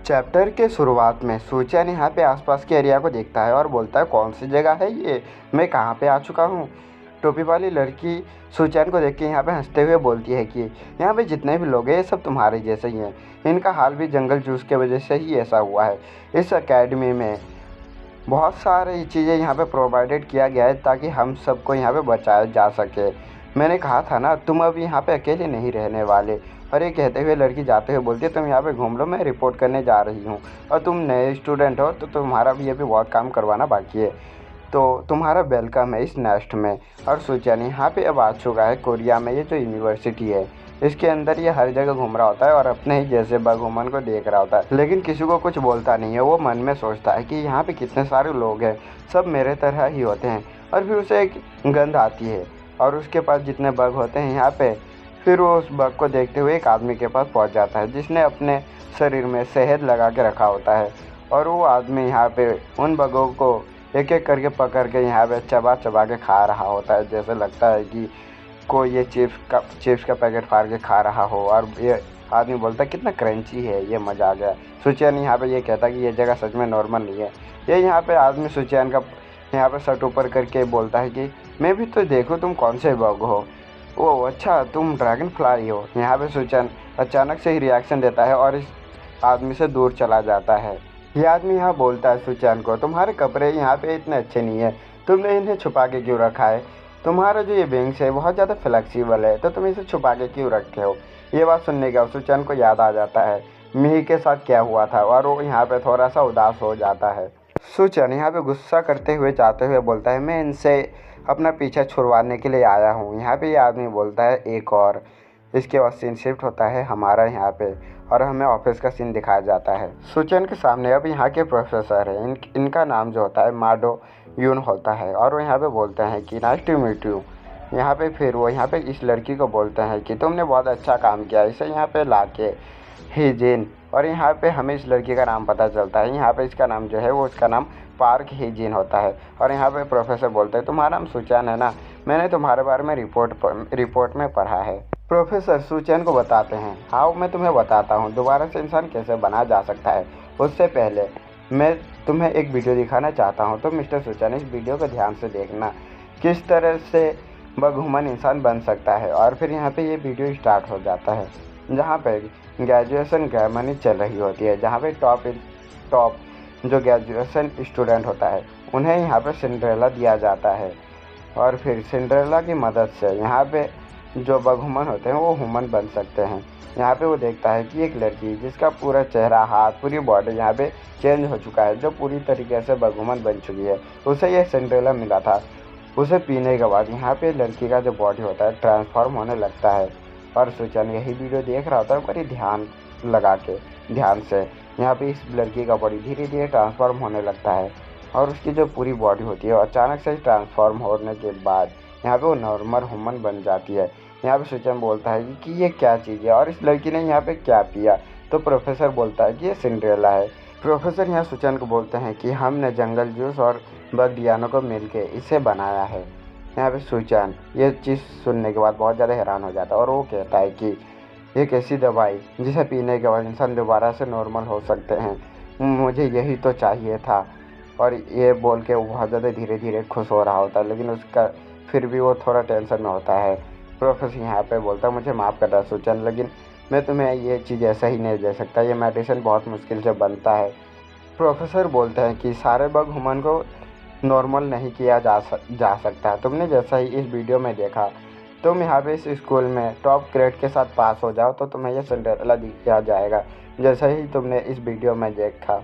Chapter के शुरुआत में सुचैन यहाँ पे आसपास के एरिया को देखता है और बोलता है, कौन सी जगह है ये, मैं कहाँ पे आ चुका हूँ। टोपी वाली लड़की सुचैन को देख के यहाँ पे हंसते हुए बोलती है कि यहाँ पे जितने भी लोग हैं ये सब तुम्हारे जैसे ही हैं, इनका हाल भी जंगल जूस के वजह से ही ऐसा हुआ है। इस एकेडमी में बहुत सारी चीज़ें यहाँ पे प्रोवाइडेड किया गया है ताकि हम सबको यहाँ पे बचाया जा सके। मैंने कहा था ना, तुम अब यहाँ पे अकेले नहीं रहने वाले। और ये कहते हुए लड़की जाते हुए बोलती है, तुम यहाँ पे घूम लो, मैं रिपोर्ट करने जा रही हूँ और तुम नए स्टूडेंट हो तो तुम्हारा भी अभी बहुत काम करवाना बाकी है, तो तुम्हारा वेलकम है इस नेस्ट में। और सुचैन यहाँ पे अब आ चुका है कोरिया में, ये जो यूनिवर्सिटी है इसके अंदर ये हर जगह घूम रहा होता है और अपने ही जैसे बगहुमन को देख रहा होता है, लेकिन किसी को कुछ बोलता नहीं है। वो मन में सोचता है कि यहाँ पे कितने सारे लोग हैं, सब मेरे तरह ही होते हैं। और फिर उसे एक गंध आती है और उसके पास जितने बग होते हैं यहाँ पे, फिर वो उस बग को देखते हुए एक आदमी के पास पहुँच जाता है जिसने अपने शरीर में शहद लगा के रखा होता है। और वो आदमी यहाँ पे उन बगों को एक एक करके पकड़ के यहाँ पे चबा चबा के खा रहा होता है, जैसे लगता है कि कोई ये चिप्स का पैकेट फाड़ के खा रहा हो। और ये आदमी बोलता है, कितना क्रंची है ये, मज़ा आ गया। सुचैन यहाँ पे ये कहता है कि ये जगह सच में नॉर्मल नहीं है। ये यहाँ पे आदमी सुचैन का यहाँ पे शर्ट ऊपर करके बोलता है कि मैं भी तो देखूँ तुम कौन से बग हो। ओह अच्छा, तुम ड्रैगन फ्लाई हो। यहाँ पे सुचैन अचानक से ही रिएक्शन देता है और इस आदमी से दूर चला जाता है। ये आदमी यहाँ बोलता है सुचैन को, तुम्हारे कपड़े यहाँ पे इतने अच्छे नहीं है, तुमने इन्हें छुपा के क्यों रखा है। तुम्हारा जो ये विंग्स है बहुत ज़्यादा फ्लेक्सिबल है, तो तुम इसे छुपा के क्यों रखे हो। ये बात सुनने के बाद सुचैन को याद आ जाता है मिही के साथ क्या हुआ था और वो यहाँ पे थोड़ा सा उदास हो जाता है। सुचैन यहाँ पे गुस्सा करते हुए जाते हुए बोलता है, मैं इनसे अपना पीछा छुड़वाने के लिए आया हूँ। यहाँ पे ये आदमी बोलता है एक और। इसके बाद सीन शिफ्ट होता है हमारा यहाँ पे और हमें ऑफिस का सीन दिखाया जाता है। सुचैन के सामने अब यहाँ के प्रोफेसर हैं, इनका नाम जो होता है माडो यून होता है और वो यहाँ पे बोलते हैं कि नाइस टू मीट यू। यहाँ पे फिर वो यहाँ पे इस लड़की को बोलते हैं कि तुमने बहुत अच्छा काम किया इसे यहाँ पे ला के हीजिन। और यहाँ पे हमें इस लड़की का नाम पता चलता है, यहाँ पे इसका नाम जो है वो इसका नाम पार्क हीजिन होता है। और यहाँ पे प्रोफेसर बोलते हैं, तुम्हारा नाम सुचैन है ना, मैंने तुम्हारे बारे में रिपोर्ट में पढ़ा है। प्रोफेसर सुचैन को बताते हैं, हाँ मैं तुम्हें बताता हूँ दोबारा से इंसान कैसे बना जा सकता है। उससे पहले मैं तुम्हें एक वीडियो दिखाना चाहता हूँ, तो मिस्टर सुचैन इस वीडियो को ध्यान से देखना, किस तरह से बगहुमन इंसान बन सकता है। और फिर यहाँ पे ये वीडियो स्टार्ट हो जाता है जहाँ पे ग्रेजुएशन सेरेमनी चल रही होती है, जहाँ पे टॉप जो ग्रेजुएशन स्टूडेंट होता है उन्हें यहाँ पे सिंड्रेला दिया जाता है। और फिर सिंड्रेला की मदद से यहाँ पे जो बगहुमन होते हैं वो ह्यूमन बन सकते हैं। यहाँ पे वो देखता है कि एक लड़की जिसका पूरा चेहरा, हाथ, पूरी बॉडी यहाँ पे चेंज हो चुका है, जो पूरी तरीके से बगहुमन बन चुकी है, उसे ये सिंड्रेला मिला था। उसे पीने के बाद यहाँ पे लड़की का जो बॉडी होता है ट्रांसफॉर्म होने लगता है। और सुचैन यही वीडियो देख रहा होता है, बड़ी ध्यान लगा के ध्यान से यहाँ पे इस लड़की का बॉडी धीरे धीरे ट्रांसफॉर्म होने लगता है और उसकी जो पूरी बॉडी होती है अचानक से ट्रांसफॉर्म होने के बाद यहाँ पे वो नॉर्मल ह्यूमन बन जाती है। यहाँ पे सुचैन बोलता है कि ये क्या चीज़ है और इस लड़की ने यहाँ पे क्या पिया, तो प्रोफेसर बोलता है कि ये सिंड्रेला है। प्रोफेसर यहाँ सुचैन को बोलते हैं कि हमने जंगल जूस और बगडियानो को मिलके इसे बनाया है। यहाँ पे सुचैन ये चीज़ सुनने के बाद बहुत ज़्यादा हैरान हो जाता है और वो कहता है कि एक ऐसी दवाई जिसे पीने के बाद इंसान दोबारा से नॉर्मल हो सकते हैं, मुझे यही तो चाहिए था। और ये बोल के वो बहुत ज़्यादा धीरे धीरे खुश हो रहा होता है, लेकिन उसका फिर भी वो थोड़ा टेंशन में होता है। प्रोफेसर यहाँ पे बोलता है, मुझे माफ़ करना सुचैन, लेकिन मैं तुम्हें ये चीज़ ऐसा ही नहीं दे सकता, ये मेडिसिन बहुत मुश्किल से बनता है। प्रोफेसर बोलते हैं कि सारे बगहुमन को नॉर्मल नहीं किया जा सकता। तुमने जैसा ही इस वीडियो में देखा, तुम यहाँ पे इस स्कूल में टॉप ग्रेड के साथ पास हो जाओ तो तुम्हें यह सिंड्रेला दिया जाएगा, जैसा ही तुमने इस वीडियो में देखा।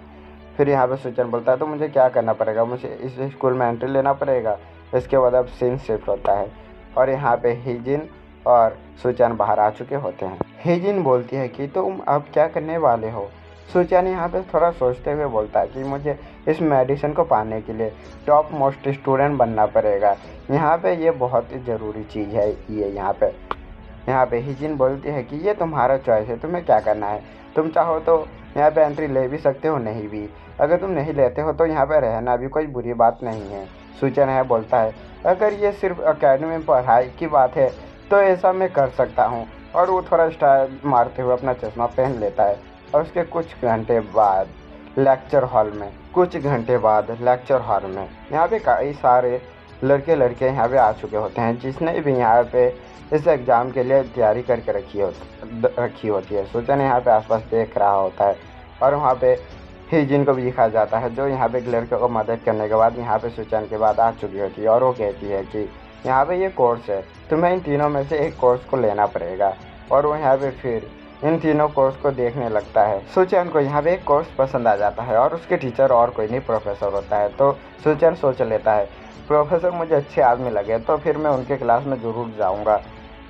फिर यहाँ पे सुचैन बोलता है, तो मुझे क्या करना पड़ेगा, मुझे इस स्कूल में एंट्री लेना पड़ेगा। इसके बाद अब सीन शिफ्ट होता है और यहाँ पे हीजिन और सुचैन बाहर आ चुके होते हैं। हीजिन बोलती है कि तुम अब क्या करने वाले हो। सुचैन यहाँ पे थोड़ा सोचते हुए बोलता है कि मुझे इस मेडिसिन को पाने के लिए टॉप मोस्ट स्टूडेंट बनना पड़ेगा। यहाँ पे ये बहुत ही ज़रूरी चीज़ है ये। यहाँ पे हीजिन बोलती है कि ये तुम्हारा चॉइस है, तुम्हें क्या करना है। तुम चाहो तो यहाँ पे एंट्री ले भी सकते हो, नहीं भी। अगर तुम नहीं लेते हो तो यहाँ पे रहना भी कोई बुरी बात नहीं है। सुचैन है बोलता है, अगर ये सिर्फ अकेडमी में पढ़ाई की बात है तो ऐसा मैं कर सकता हूँ। और वो थोड़ा स्टाइल मारते हुए अपना चश्मा पहन लेता है। और उसके कुछ घंटे बाद लेक्चर हॉल में यहाँ पे कई सारे लड़के लड़कियाँ यहाँ पे आ चुके होते हैं, जिसने भी यहाँ पे इस एग्ज़ाम के लिए तैयारी करके रखी होती है। सुचन यहाँ पे आसपास देख रहा होता है और वहाँ पे हिजिन को भी दिखाया जाता है, जो यहाँ पे एक लड़के को मदद करने के बाद यहाँ पे सुचन के बाद आ चुकी होती है। और वो कहती है कि यहाँ पे ये कोर्स है, तुम्हें इन तीनों में से एक कोर्स को लेना पड़ेगा। और वो यहाँ पे फिर इन तीनों कोर्स को देखने लगता है। सुचन को यहाँ पे एक कोर्स पसंद आ जाता है और उसके टीचर और कोई नहीं प्रोफेसर होता है। तो सुचन सोच लेता है प्रोफेसर मुझे अच्छे आदमी लगे तो फिर मैं उनके क्लास में ज़रूर जाऊँगा,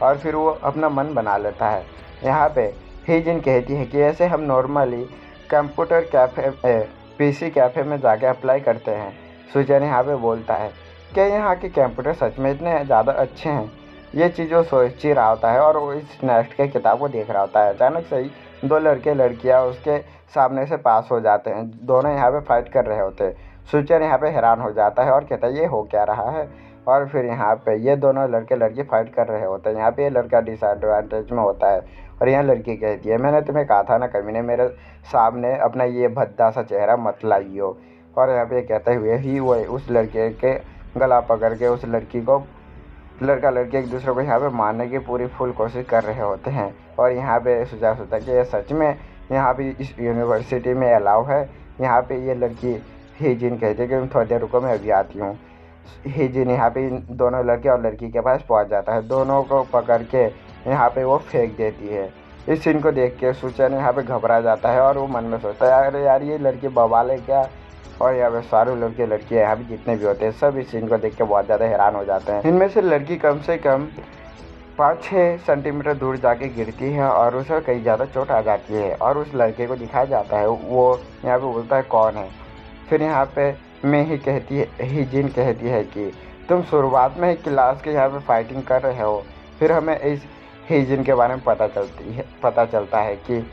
और फिर वो अपना मन बना लेता है। यहाँ पे हिजिन कहती है कि ऐसे हम normally computer cafe PC cafe में जाके अप्लाई करते हैं। सुचन यहाँ पे बोलता है क्या यहाँ के कंप्यूटर सच में इतने ज़्यादा अच्छे हैं? ये चीज़ वो सोच ही रहा होता है और वो इस नेक्स्ट के किताब को देख रहा होता है। अचानक से ही दो लड़के लड़कियाँ उसके सामने से पास हो जाते हैं। दोनों यहाँ पे फाइट कर रहे होते हैं। सुचन यहाँ पे हैरान हो जाता है और कहता है ये हो क्या रहा है। और फिर यहाँ पे ये दोनों लड़के लड़की फाइट कर रहे होते हैं। यहाँ पे ये लड़का डिसएडवांटेज में होता है और यहाँ लड़की कहती है मैंने तुम्हें कहा था ना कभी ने मेरे सामने अपना ये भद्दा सा चेहरा मत लाइयो। और यहाँ पे कहते हुए ही वो उस लड़के के गला पकड़ के उस लड़की को लड़का लड़की एक दूसरे को यहाँ पे मारने की पूरी फुल कोशिश कर रहे होते हैं। और यहाँ पे सुझाव होता है कि ये सच में यहाँ पे इस यूनिवर्सिटी में अलाउ है। यहाँ पे ये लड़की हिजिन कहती है कि तुम थोड़ी देर रुको मैं अभी आती हूँ। हिजिन यहाँ पे इन दोनों लड़के और लड़की के पास पहुँच जाता है। दोनों को पकड़ के यहाँ पे वो फेंक देती है। इस सीन को देख के सुचन यहाँ पे घबरा जाता है और वो मन में सोचता है अरे यार ये लड़की बवाल है क्या। और यहाँ पे सारे लड़के लड़कियाँ यहाँ पे जितने भी होते हैं सब इस सीन को देख के बहुत ज़्यादा हैरान हो जाते हैं। इनमें से लड़की कम से कम 5-6 सेंटीमीटर दूर जाके गिरती है और उसे कई ज़्यादा चोट आ जाती है। और उस लड़के को दिखाया जाता है, वो यहाँ पे बोलता है कौन है। फिर यहाँ पे हिजिन कहती है कि तुम शुरुआत में ही क्लास के यहाँ पे फाइटिंग कर रहे हो। फिर हमें इस हिजिन के बारे में पता चलता है कि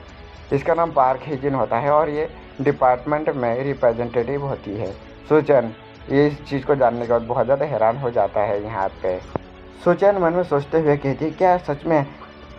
इसका नाम पार्क हिजिन होता है और ये डिपार्टमेंट में रिप्रेजेंटेटिव होती है। सुचन ये इस चीज़ को जानने के बाद बहुत ज़्यादा हैरान हो जाता है। यहाँ पे सुचन मन में सोचते हुए कहती है क्या सच में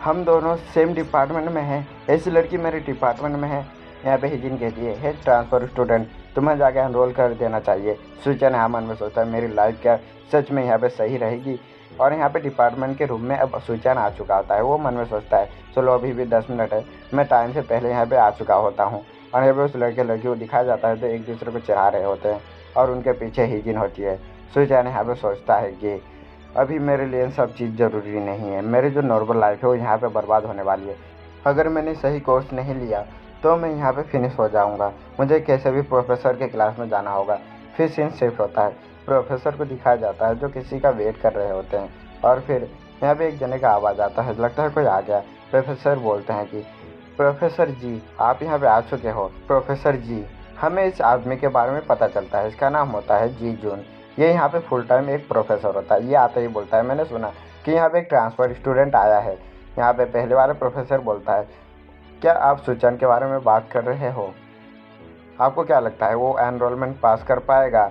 हम दोनों सेम डिपार्टमेंट में हैं? ऐसी लड़की मेरे डिपार्टमेंट में है। यहाँ पे हिजिन कहती है हे ट्रांसफ़र स्टूडेंट तुम्हें जाके एनरोल कर देना चाहिए। सुचन यहाँ मन में सोचता है मेरी लाइफ क्या सच में यहाँ पे सही रहेगी। और यहाँ पे डिपार्टमेंट के रूम में अब सुचन आ चुका होता है। वो मन में सोचता है चलो अभी भी 10 मिनट है, मैं टाइम से पहले यहाँ पे आ चुका होता हूँ। और यहाँ पे उस लड़के लड़की को दिखाया जाता है तो एक दूसरे को चिढ़ा रहे होते हैं और उनके पीछे हिजिन होती है। सुचन यहाँ पे सोचता है कि अभी मेरे लिए सब चीज़ ज़रूरी नहीं है, मेरी जो नॉर्मल लाइफ है वो यहाँ पे बर्बाद होने वाली है। अगर मैंने सही कोर्स नहीं लिया तो मैं यहाँ पे फिनिश हो जाऊँगा, मुझे कैसे भी प्रोफेसर के क्लास में जाना होगा। फिर सीन शिफ्ट होता है, प्रोफेसर को दिखाया जाता है जो किसी का वेट कर रहे होते हैं। और फिर यहाँ पे एक जने का आवाज़ आता है, लगता है कोई आ गया। प्रोफेसर बोलते हैं कि प्रोफेसर जी आप यहाँ पे आ चुके हो। प्रोफेसर जी हमें इस आदमी के बारे में पता चलता है, इसका नाम होता है जी जून। ये यहाँ पे फुल टाइम एक प्रोफेसर होता है। ये आते ही बोलता है मैंने सुना कि यहाँ पे एक ट्रांसफ़र स्टूडेंट आया है। यहाँ पे पहले वाला प्रोफेसर बोलता है क्या आप सुचन के बारे में बात कर रहे हो? आपको क्या लगता है वो एनरोलमेंट पास कर पाएगा?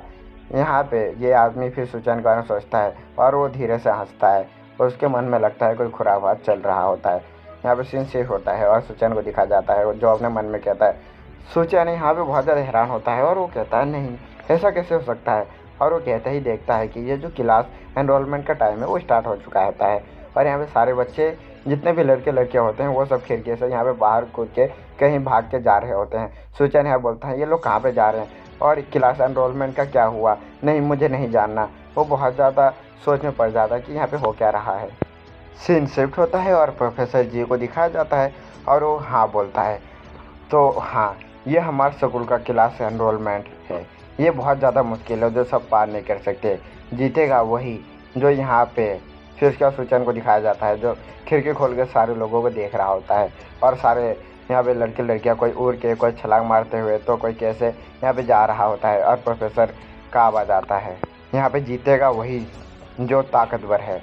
यहाँ पे ये आदमी फिर सुचन के बारे में सोचता है और वो धीरे से हंसता है और उसके मन में लगता है कोई खुराफात चल रहा होता है। यहाँ पे सीन सेफ होता है और सुचन को दिखा जाता है जो अपने मन में कहता है। सुचन यहाँ पे बहुत ज़्यादा हैरान होता है और वो कहता है नहीं ऐसा कैसे हो सकता है। और वो कहते ही देखता है कि ये जो क्लास एनरोलमेंट का टाइम है वो स्टार्ट हो चुका होता है। और यहाँ पे सारे बच्चे जितने भी लड़के लड़कियाँ होते हैं वो सब खिड़की से यहाँ पे बाहर कूद के कहीं भाग के जा रहे होते हैं। सुचन यहाँ बोलता है ये लोग कहाँ पे जा रहे हैं और क्लास एनरोलमेंट का क्या हुआ? नहीं मुझे नहीं जानना। वो बहुत ज़्यादा सोच में पड़ जाता है कि यहाँ पे हो क्या रहा है। सीन शिफ्ट होता है और प्रोफेसर जी को दिखाया जाता है और वो हाँ बोलता है तो हाँ ये हमारे स्कूल का क्लास एनरोलमेंट है, ये बहुत ज़्यादा मुश्किल है जो सब पार नहीं कर सकते, जीतेगा वही जो यहाँ पे। फिर उसके बाद सुचन को दिखाया जाता है जो खिड़की खोल के सारे लोगों को देख रहा होता है और सारे यहाँ पे लड़के लड़कियाँ कोई उड़ के कोई छलांग मारते हुए तो कोई कैसे यहाँ पे जा रहा होता है। और प्रोफेसर का आवाज़ आता है यहाँ पे जीतेगा वही जो ताकतवर है।